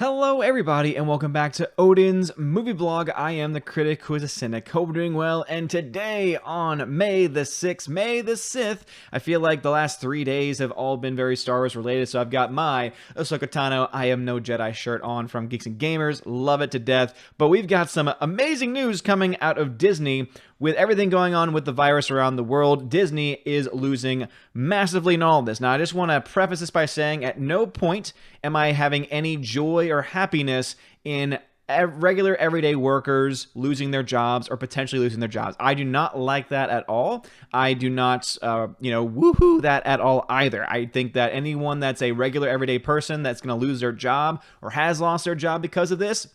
Hello everybody and welcome back to Odin's Movie Blog. I am the critic who is a cynic. Hope we're doing well, and today on May the 6th, May the 6th, I feel like the last 3 days have all been very Star Wars related, so I've got my Ahsoka Tano I Am No Jedi shirt on from Geeks and Gamers. Love it to death, but we've got some amazing news coming out of Disney. With everything going on with the virus around the world, Disney is losing massively in all of this. Now, I just want to preface this by saying at no point am I having any joy or happiness in regular everyday workers losing their jobs or potentially losing their jobs. I do not like that at all. I do not, woohoo that at all either. I think that anyone that's a regular everyday person that's going to lose their job or has lost their job because of this,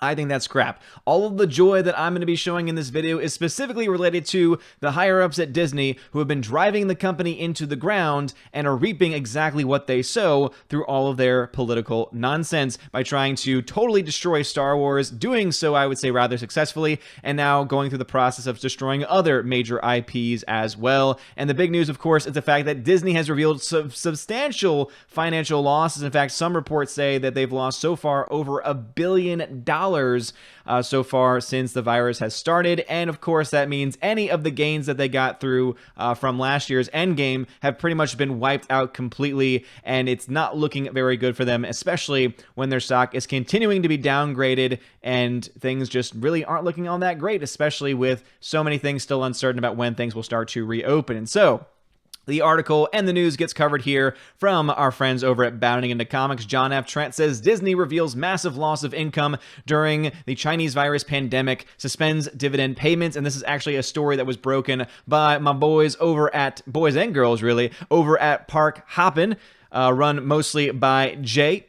I think that's crap. All of the joy that I'm going to be showing in this video is specifically related to the higher-ups at Disney who have been driving the company into the ground and are reaping exactly what they sow through all of their political nonsense by trying to totally destroy Star Wars, doing so, I would say, rather successfully, and now going through the process of destroying other major IPs as well. And the big news, of course, is the fact that Disney has revealed substantial financial losses. In fact, some reports say that they've lost so far over $1 billion so far since the virus has started, and of course that means any of the gains that they got through from last year's Endgame have pretty much been wiped out completely, and it's not looking very good for them, especially when their stock is continuing to be downgraded and things just really aren't looking all that great, especially with so many things still uncertain about when things will start to reopen. And so the article and the news gets covered here from our friends over at Bounding Into Comics. John F. Trent says Disney reveals massive loss of income during the Chinese virus pandemic, suspends dividend payments, and this is actually a story that was broken by my boys over at, boys and girls really, over at Park Hoppin', run mostly by Jay.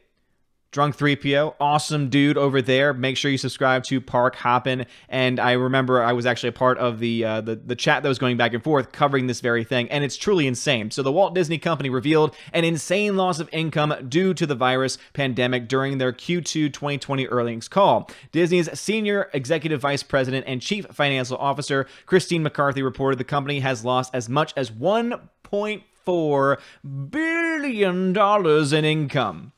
Drunk 3PO, awesome dude over there. Make sure you subscribe to Park Hoppin'. And I remember I was actually a part of the chat that was going back and forth covering this very thing, and it's truly insane. So the Walt Disney Company revealed an insane loss of income due to the virus pandemic during their Q2 2020 earnings call. Disney's senior executive vice president and chief financial officer, Christine McCarthy, reported the company has lost as much as $1.4 billion in income.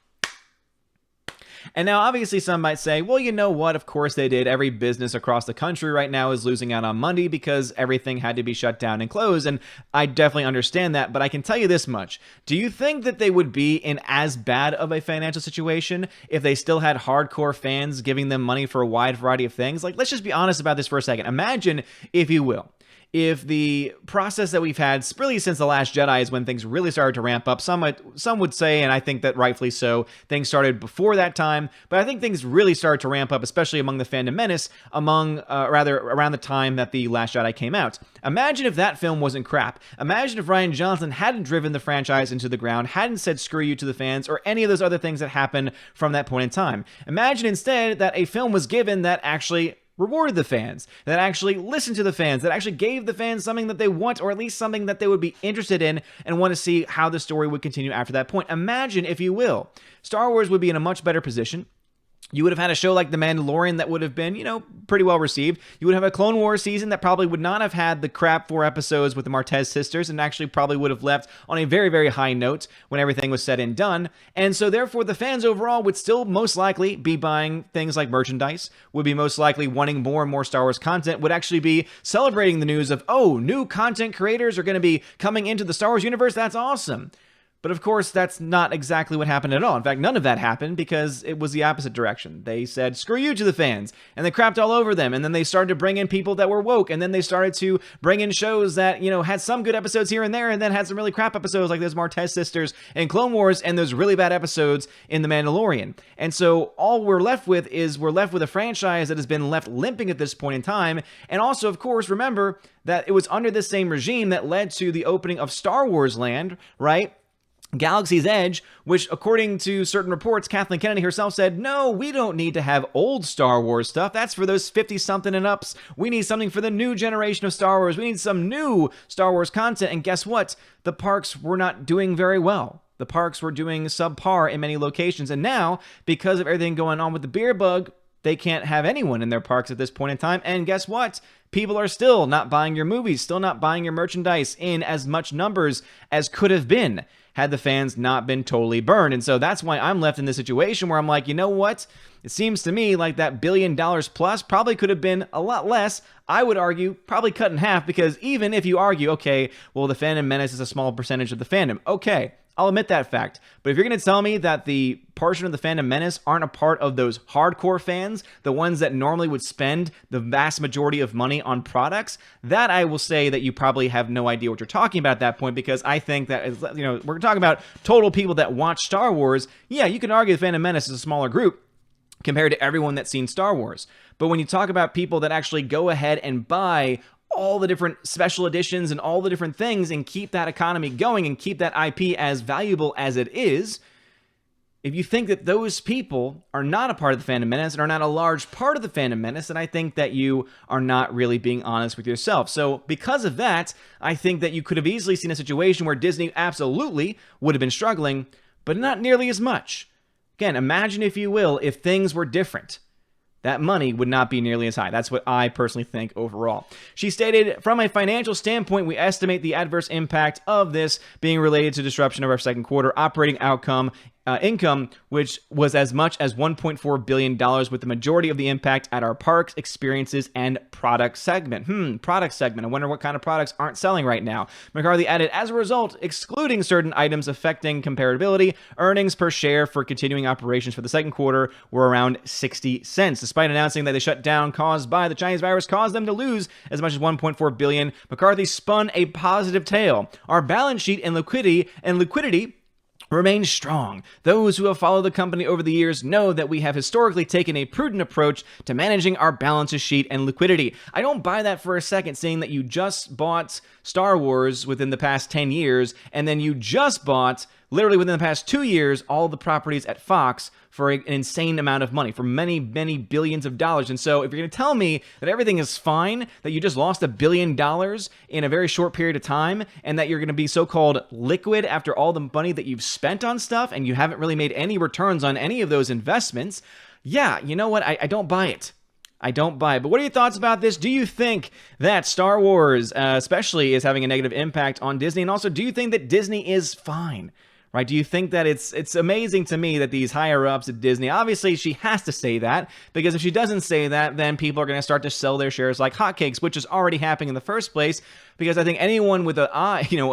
And now, obviously, some might say, well, you know what? Of course they did. Every business across the country right now is losing out on money because everything had to be shut down and closed. And I definitely understand that. But I can tell you this much. Do you think that they would be in as bad of a financial situation if they still had hardcore fans giving them money for a wide variety of things? Like, let's just be honest about this for a second. Imagine, if you will, if the process that we've had really since The Last Jedi is when things really started to ramp up. Some would say, and I think that rightfully so, things started before that time, but I think things really started to ramp up, especially among the fandom menace, around the time that The Last Jedi came out. Imagine if that film wasn't crap. Imagine if Rian Johnson hadn't driven the franchise into the ground, hadn't said screw you to the fans, or any of those other things that happened from that point in time. Imagine instead that a film was given that actually rewarded the fans, that actually listened to the fans, that actually gave the fans something that they want, or at least something that they would be interested in and want to see how the story would continue after that point. Imagine, if you will, Star Wars would be in a much better position. You would have had a show like The Mandalorian that would have been, pretty well received. You would have a Clone Wars season that probably would not have had the crap 4 episodes with the Martez sisters, and actually probably would have left on a very, very high note when everything was said and done. And so therefore the fans overall would still most likely be buying things like merchandise, would be most likely wanting more and more Star Wars content, would actually be celebrating the news of, oh, new content creators are going to be coming into the Star Wars universe. That's awesome. But of course, that's not exactly what happened at all. In fact, none of that happened because it was the opposite direction. They said, screw you to the fans, and they crapped all over them, and then they started to bring in people that were woke, and then they started to bring in shows that, had some good episodes here and there, and then had some really crap episodes like those Martez sisters and Clone Wars, and those really bad episodes in The Mandalorian. And so all we're left with is a franchise that has been left limping at this point in time. And also, of course, remember that it was under this same regime that led to the opening of Star Wars Land, right? Galaxy's Edge, which according to certain reports, Kathleen Kennedy herself said, no, we don't need to have old Star Wars stuff. That's for those 50-something and ups. We need something for the new generation of Star Wars. We need some new Star Wars content. And guess what? The parks were not doing very well. The parks were doing subpar in many locations. And now, because of everything going on with the beer bug, they can't have anyone in their parks at this point in time. And guess what? People are still not buying your movies, still not buying your merchandise in as much numbers as could have been. had the fans not been totally burned. And so that's why I'm left in this situation where I'm like, you know what? It seems to me like that $1 billion plus probably could have been a lot less. I would argue probably cut in half, because even if you argue, okay, well, the Phantom Menace is a small percentage of the fandom. Okay, I'll admit that fact. But if you're going to tell me that the portion of the Phantom Menace aren't a part of those hardcore fans, the ones that normally would spend the vast majority of money on products, that I will say that you probably have no idea what you're talking about at that point, because I think that, you know, we're talking about total people that watch Star Wars. Yeah, you can argue the Phantom Menace is a smaller group compared to everyone that's seen Star Wars. But when you talk about people that actually go ahead and buy all the different special editions and all the different things and keep that economy going and keep that IP as valuable as it is, if you think that those people are not a part of the Phantom Menace and are not a large part of the Phantom Menace, then I think that you are not really being honest with yourself. So because of that, I think that you could have easily seen a situation where Disney absolutely would have been struggling, but not nearly as much. Again, imagine, if you will, if things were different. That money would not be nearly as high. That's what I personally think overall. She stated, from a financial standpoint, we estimate the adverse impact of this being related to disruption of our second quarter operating income, which was as much as $1.4 billion, with the majority of the impact at our parks, experiences, and product segment. Product segment. I wonder what kind of products aren't selling right now. McCarthy added, as a result, excluding certain items affecting comparability, earnings per share for continuing operations for the second quarter were around 60 cents. Despite announcing that the shutdown caused by the Chinese virus caused them to lose as much as $1.4 billion, McCarthy spun a positive tale. Our balance sheet and liquidity remains strong. Those who have followed the company over the years know that we have historically taken a prudent approach to managing our balance sheet and liquidity. I don't buy that for a second, saying that you just bought Star Wars within the past 10 years, and then you just bought, literally within the past 2 years, all the properties at Fox for an insane amount of money, for many, many billions of dollars. And so if you're going to tell me that everything is fine, that you just lost $1 billion in a very short period of time, and that you're going to be so-called liquid after all the money that you've spent on stuff, and you haven't really made any returns on any of those investments, yeah, you know what? I don't buy it. I don't buy it. But what are your thoughts about this? Do you think that Star Wars, especially, is having a negative impact on Disney? And also, do you think that Disney is fine? Right? Do you think that it's amazing to me that these higher ups at Disney, obviously she has to say that, because if she doesn't say that, then people are going to start to sell their shares like hotcakes, which is already happening in the first place. Because I think anyone with with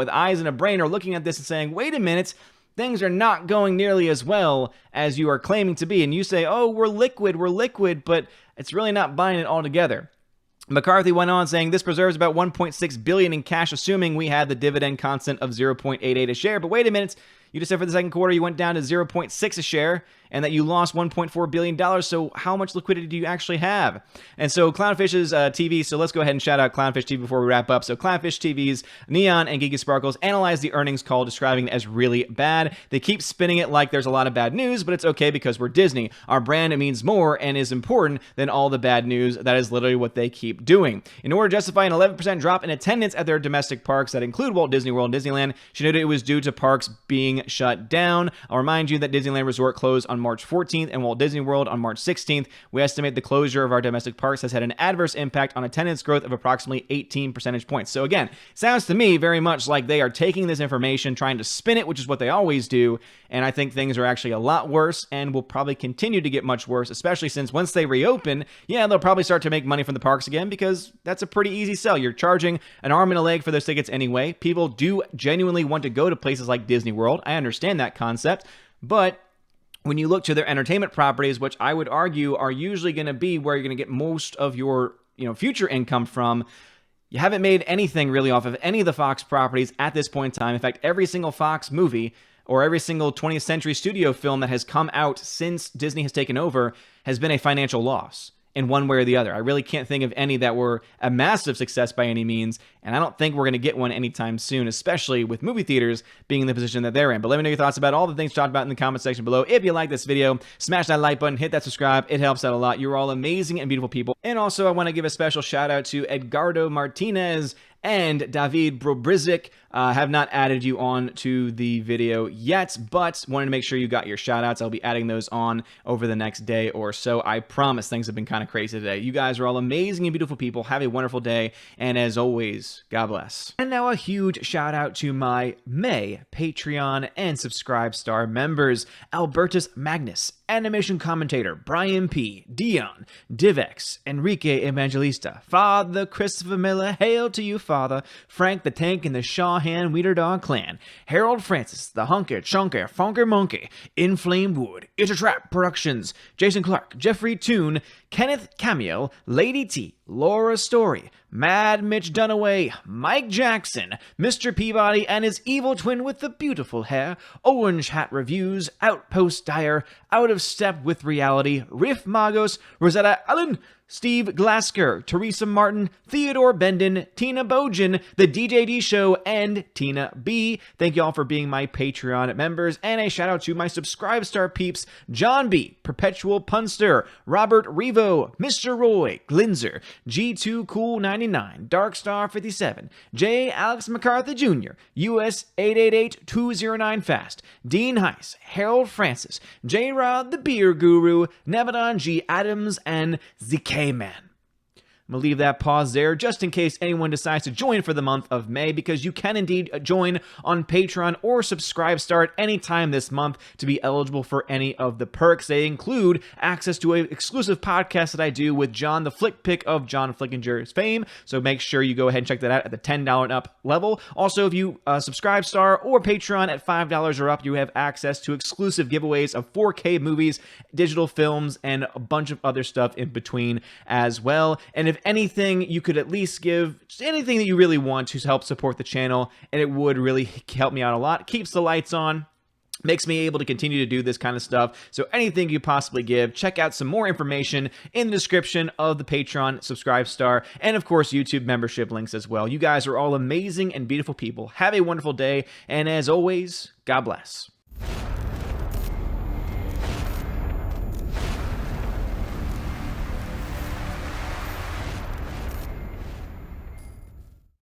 eyes and a brain are looking at this and saying, wait a minute, things are not going nearly as well as you are claiming to be. And you say, oh, we're liquid, but it's really not buying it all together. McCarthy went on saying, this preserves about $1.6 billion in cash, assuming we had the dividend constant of 0.88 a share. But wait a minute, you just said for the second quarter you went down to 0.6 a share, and that you lost $1.4 billion, so how much liquidity do you actually have? And so Clownfish's TV, so let's go ahead and shout out Clownfish TV before we wrap up. So Clownfish TV's Neon and Geeky Sparkles analyzed the earnings call, describing it as really bad. They keep spinning it like there's a lot of bad news, but it's okay because we're Disney. Our brand, it means more and is important than all the bad news. That is literally what they keep doing. In order to justify an 11% drop in attendance at their domestic parks that include Walt Disney World and Disneyland, she noted it was due to parks being shut down. I'll remind you that Disneyland Resort closed on March 14th and Walt Disney World on March 16th. We estimate the closure of our domestic parks has had an adverse impact on attendance growth of approximately 18 percentage points. So again, sounds to me very much like they are taking this information, trying to spin it, which is what they always do, and I think things are actually a lot worse and will probably continue to get much worse, especially since once they reopen, yeah, they'll probably start to make money from the parks again, because that's a pretty easy sell. You're charging an arm and a leg for those tickets anyway. People do genuinely want to go to places like Disney World. I understand that concept, but when you look to their entertainment properties, which I would argue are usually going to be where you're going to get most of your, future income from, you haven't made anything really off of any of the Fox properties at this point in time. In fact, every single Fox movie or every single 20th Century Studio film that has come out since Disney has taken over has been a financial loss in one way or the other. I really can't think of any that were a massive success by any means, and I don't think we're going to get one anytime soon, especially with movie theaters being in the position that they're in. But let me know your thoughts about all the things talked about in the comment section below. If you like this video, smash that like button, hit that subscribe. It helps out a lot. You're all amazing and beautiful people. And also, I want to give a special shout out to Edgardo Martinez and David Brobrizik Have not added you on to the video yet, but wanted to make sure you got your shout outs. I'll be adding those on over the next day or so. I promise. Things have been kind of crazy today. You guys are all amazing and beautiful people. Have a wonderful day, and as always, God bless. And now a huge shout out to my May Patreon and Subscribe Star members: Albertus Magnus, Animation Commentator Brian P, Dion, Divex, Enrique Evangelista, Father Christopher Miller, hail to you, Father, Frank the Tank and the Shawhan Weeder Dog Clan, Harold Francis, the Hunker Chunker Funker Monkey, Inflamed Wood, It's a Trap Productions, Jason Clark, Jeffrey Toon, Kenneth Camiel, Lady T, Laura Story, Mad Mitch Dunaway, Mike Jackson, Mr. Peabody and his evil twin with the beautiful hair, Orange Hat Reviews, Outpost Dyer, Out of Step with Reality, Riff Magos, Rosetta Allen, Steve Glasker, Teresa Martin, Theodore Bendon, Tina Bojan, The DJD Show, and Tina B. Thank you all for being my Patreon members, and a shout out to my Subscribe Star peeps: John B, Perpetual Punster, Robert Revo, Mr. Roy, Glinzer, G2 Cool 99, Darkstar 57, J. Alex McCarthy Jr., US 888209 Fast, Dean Heiss, Harold Francis, J. Rod the Beer Guru, Nevadon G. Adams, and ZK Man. I'm going to leave that pause there just in case anyone decides to join for the month of May, because you can indeed join on Patreon or Subscribe Star at any time this month to be eligible for any of the perks. They include access to an exclusive podcast that I do with John, the Flick Pick of John Flickinger's fame, so make sure you go ahead and check that out at the $10 and up level. Also, if you Subscribe Star or Patreon at $5 or up, you have access to exclusive giveaways of 4K movies, digital films, and a bunch of other stuff in between as well. And if anything, you could at least give just anything that you really want to help support the channel, and it would really help me out a lot. It keeps the lights on, makes me able to continue to do this kind of stuff. So anything you possibly give, check out some more information in the description of the Patreon, Subscribe Star, and of course YouTube membership links as well. You guys are all amazing and beautiful people. Have a wonderful day, and as always, God bless.